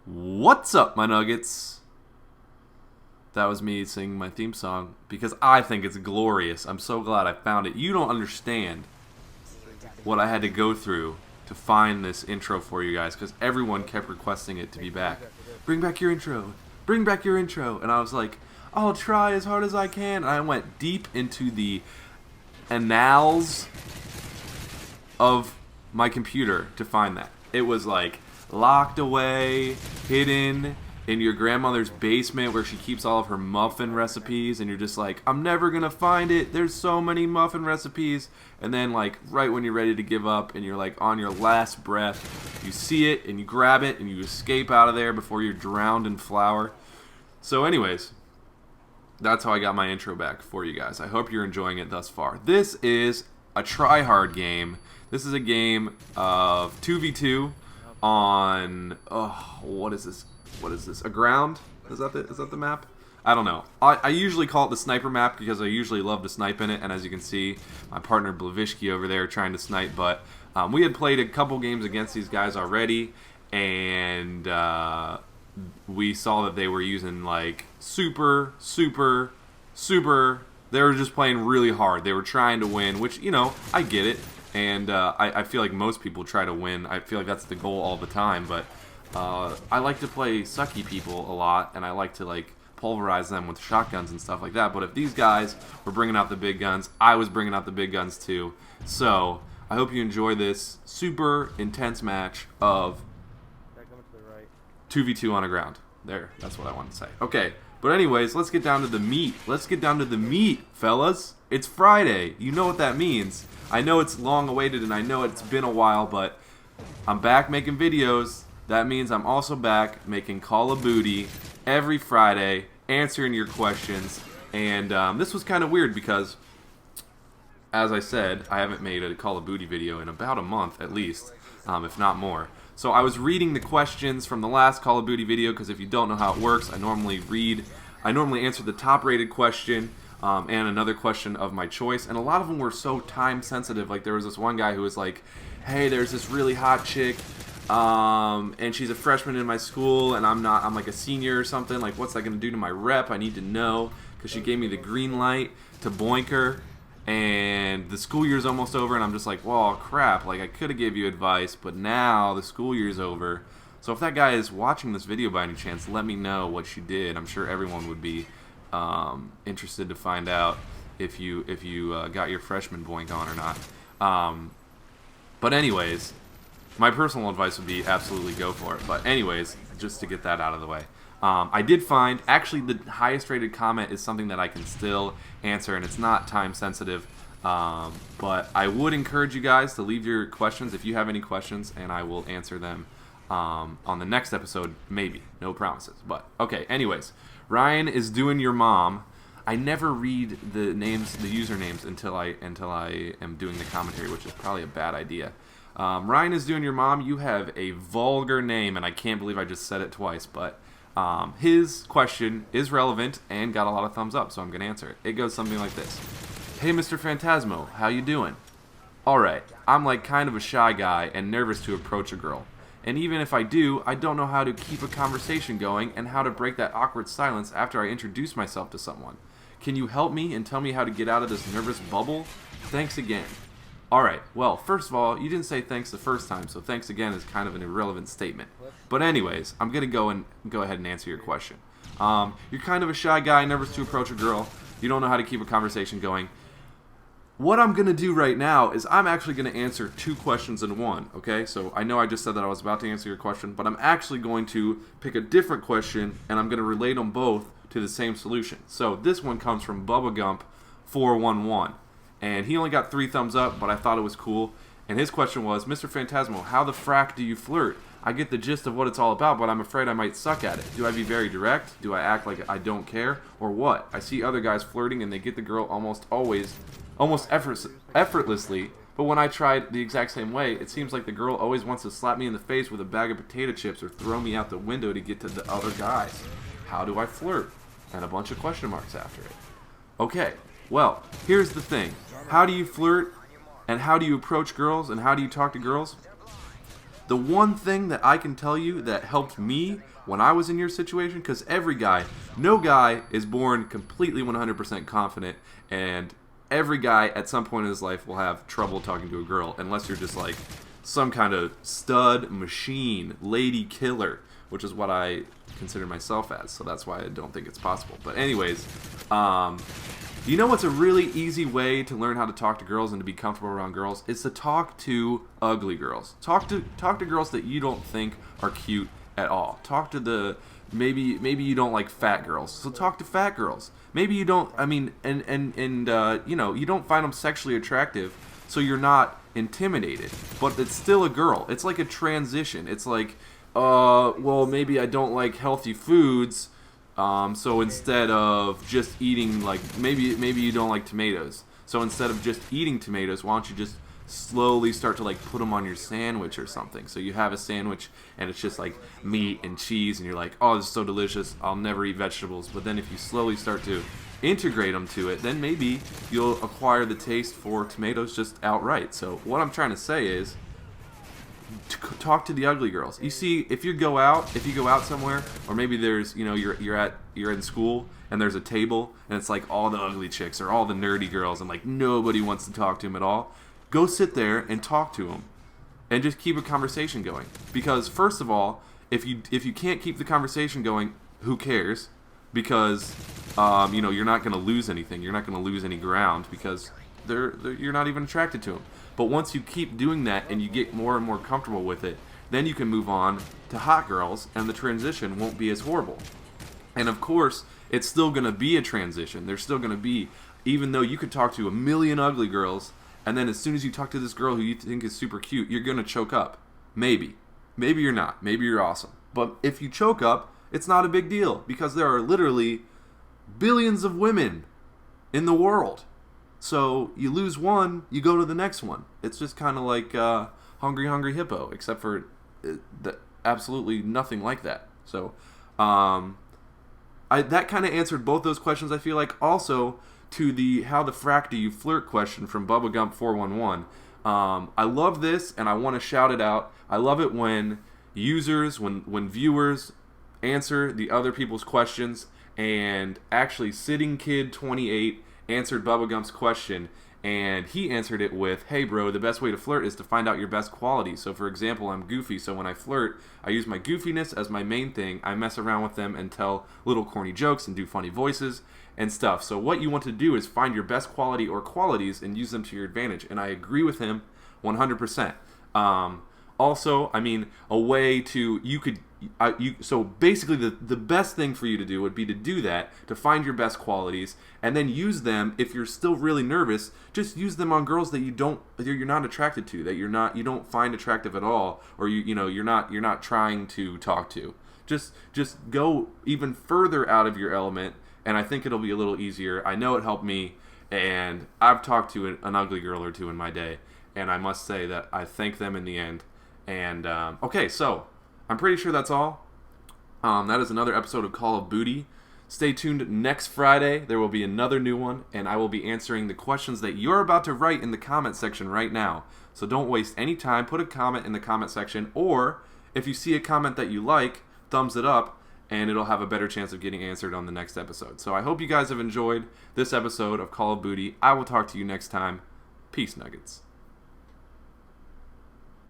What's up, my nuggets? That was me singing my theme song because I think it's glorious. I'm so glad I found it. You don't understand what I had to go through to find this intro for you guys because everyone kept requesting it to be back. Bring back your intro. Bring back your intro. And I was like, I'll try as hard as I can. And I went deep into the annals of my computer to find that. It was like locked away, hidden in your grandmother's basement where she keeps all of her muffin recipes, and you're just like, I'm never gonna find it, there's so many muffin recipes. And then like right when you're ready to give up and you're like on your last breath, you see it and you grab it and you escape out of there before you're drowned in flour. So anyways, that's how I got my intro back for you guys. I hope you're enjoying it thus far. This is a try-hard game. This is a game of 2v2 on, what is this? What is this? A ground? Is that the map? I don't know. I usually call it the sniper map because I usually love to snipe in it. And as you can see, my partner Blavishki over there trying to snipe. But we had played a couple games against these guys already, and we saw that they were using like super. They were just playing really hard. They were trying to win, which, you know, I get it. And I feel like most people try to win. I feel like that's the goal all the time. But I like to play sucky people a lot, and I like to like pulverize them with shotguns and stuff like that. But if these guys were bringing out the big guns, I was bringing out the big guns too. So I hope you enjoy this super intense match of 2v2 on a ground. There, that's what I wanted to say. Okay, but anyways, let's get down to the meat. Let's get down to the meat, fellas. It's Friday. You know what that means. I know it's long awaited and I know it's been a while, but I'm back making videos. That means I'm also back making Call of Booty every Friday, answering your questions. And this was kind of weird because, as I said, I haven't made a Call of Booty video in about a month at least, if not more. So I was reading the questions from the last Call of Booty video because if you don't know how it works, I normally answer the top rated question and another question of my choice. And a lot of them were so time sensitive. Like there was this one guy who was like, hey, there's this really hot chick. And she's a freshman in my school, and I'm like a senior or something. Like, what's that going to do to my rep? I need to know, because she gave me the green light to boink her, and the school year's almost over, and I'm just like, well, crap, like, I could have gave you advice, but now the school year's over. So if that guy is watching this video by any chance, let me know what she did. I'm sure everyone would be interested to find out if you got your freshman boink on or not. But anyways, my personal advice would be absolutely go for it. But anyways, just to get that out of the way. I did find, actually the highest rated comment is something that I can still answer, and it's not time sensitive. But I would encourage you guys to leave your questions if you have any questions, and I will answer them on the next episode, maybe. No promises. But okay, anyways, Ryan is doing your mom. I never read the names, the usernames until I am doing the commentary, which is probably a bad idea. Ryan is doing your mom. You have a vulgar name, and I can't believe I just said it twice, but his question is relevant and got a lot of thumbs up, so I'm going to answer it. It goes something like this. Hey, MisterFantasmo, how you doing? Alright, I'm like kind of a shy guy and nervous to approach a girl. And even if I do, I don't know how to keep a conversation going and how to break that awkward silence after I introduce myself to someone. Can you help me and tell me how to get out of this nervous bubble? Thanks again. Alright, well, first of all, you didn't say thanks the first time, so thanks again is kind of an irrelevant statement. But anyways, I'm going to go ahead and answer your question. You're kind of a shy guy, nervous to approach a girl. You don't know how to keep a conversation going. What I'm going to do right now is I'm actually going to answer two questions in one, okay? So I know I just said that I was about to answer your question, but I'm actually going to pick a different question, and I'm going to relate them both to the same solution. So this one comes from Bubba Gump 411. And he only got 3 thumbs up, but I thought it was cool. And his question was, MisterFantasmo, how the frack do you flirt? I get the gist of what it's all about, but I'm afraid I might suck at it. Do I be very direct? Do I act like I don't care? Or what? I see other guys flirting and they get the girl almost effortlessly. But when I tried the exact same way, it seems like the girl always wants to slap me in the face with a bag of potato chips or throw me out the window to get to the other guys. How do I flirt? And a bunch of question marks after it. Okay. Well, here's the thing. How do you flirt, and how do you approach girls, and how do you talk to girls? The one thing that I can tell you that helped me when I was in your situation, because no guy is born completely 100% confident, and every guy at some point in his life will have trouble talking to a girl, unless you're just like some kind of stud machine, lady killer, which is what I consider myself as, so that's why I don't think it's possible. But anyways, you know what's a really easy way to learn how to talk to girls and to be comfortable around girls? Is to talk to ugly girls. Talk to girls that you don't think are cute at all. Talk to maybe you don't like fat girls, so talk to fat girls. Maybe you don't, you know, you don't find them sexually attractive, so you're not intimidated, but it's still a girl. It's like a transition. It's like, well, maybe I don't like healthy foods, so instead of just eating, like, maybe you don't like tomatoes, so instead of just eating tomatoes, why don't you just slowly start to, like, put them on your sandwich or something. So you have a sandwich and it's just like meat and cheese, and you're like, oh, this is so delicious, I'll never eat vegetables. But then if you slowly start to integrate them to it, then maybe you'll acquire the taste for tomatoes just outright. So what I'm trying to say is, talk to the ugly girls. You see, if you go out somewhere, or maybe there's, you know, you're in school and there's a table and it's like all the ugly chicks or all the nerdy girls, and like nobody wants to talk to them at all. Go sit there and talk to them, and just keep a conversation going. Because first of all, if you can't keep the conversation going, who cares? Because you know, you're not going to lose anything. You're not going to lose any ground, because you're not even attracted to them. But once you keep doing that and you get more and more comfortable with it, then you can move on to hot girls, and the transition won't be as horrible. And of course, it's still going to be a transition. There's still going to be, even though you could talk to a million ugly girls, and then as soon as you talk to this girl who you think is super cute, you're going to choke up. Maybe. Maybe you're not. Maybe you're awesome. But if you choke up, it's not a big deal, because there are literally billions of women in the world. So you lose one, you go to the next one. It's just kind of like Hungry Hungry Hippo, except for absolutely nothing like that. So that kind of answered both those questions, I feel like. Also, to the how the frack do you flirt question from Bubblegump411. I love this, and I want to shout it out. I love it when users, when viewers answer the other people's questions, and actually Sitting Kid 28 answered Bubblegump's question, and he answered it with, hey bro, the best way to flirt is to find out your best qualities. So for example, I'm goofy, so when I flirt, I use my goofiness as my main thing. I mess around with them and tell little corny jokes and do funny voices and stuff. So what you want to do is find your best quality or qualities and use them to your advantage. And I agree with him 100%. Also, I mean, a way to, so basically the best thing for you to do would be to do that, to find your best qualities, and then use them. If you're still really nervous, just use them on girls that you're not attracted to, that you don't find attractive at all, or you're not trying to talk to. Just go even further out of your element, and I think it'll be a little easier. I know it helped me, and I've talked to an ugly girl or two in my day, and I must say that I thank them in the end. And okay, so I'm pretty sure that's all. That is another episode of Call of Booty. Stay tuned next Friday. There will be another new one, and I will be answering the questions that you're about to write in the comment section right now. So don't waste any time. Put a comment in the comment section, or if you see a comment that you like, thumbs it up, and it'll have a better chance of getting answered on the next episode. So I hope you guys have enjoyed this episode of Call of Booty. I will talk to you next time. Peace, Nuggets.